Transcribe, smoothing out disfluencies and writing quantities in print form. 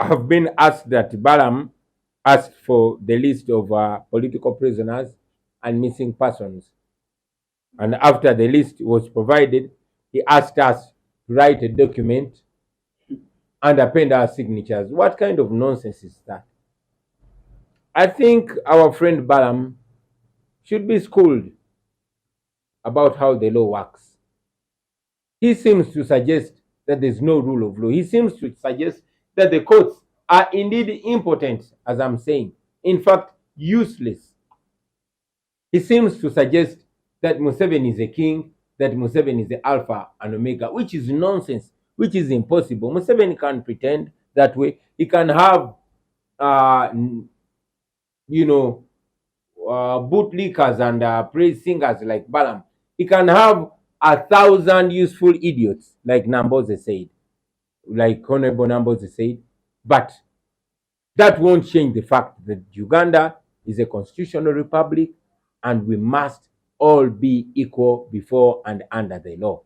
have been asked that Balaam asked for the list of political prisoners and missing persons. And after the list was provided, he asked us to write a document and append our signatures. What kind of nonsense is that? I think our friend Balaam should be schooled about how the law works. He seems to suggest that there's no rule of law. He seems to suggest that the courts are indeed impotent, as I'm saying. In fact, useless. He seems to suggest that Museveni is a king, that Museveni is the Alpha and Omega, which is nonsense, which is impossible. Museveni can't pretend that way. He can have, bootlickers and praise singers like Balaam. He can have 1,000 useful idiots like Namboze said, like Honorable Namboze said, but that won't change the fact that Uganda is a constitutional republic and we must all be equal before and under the law.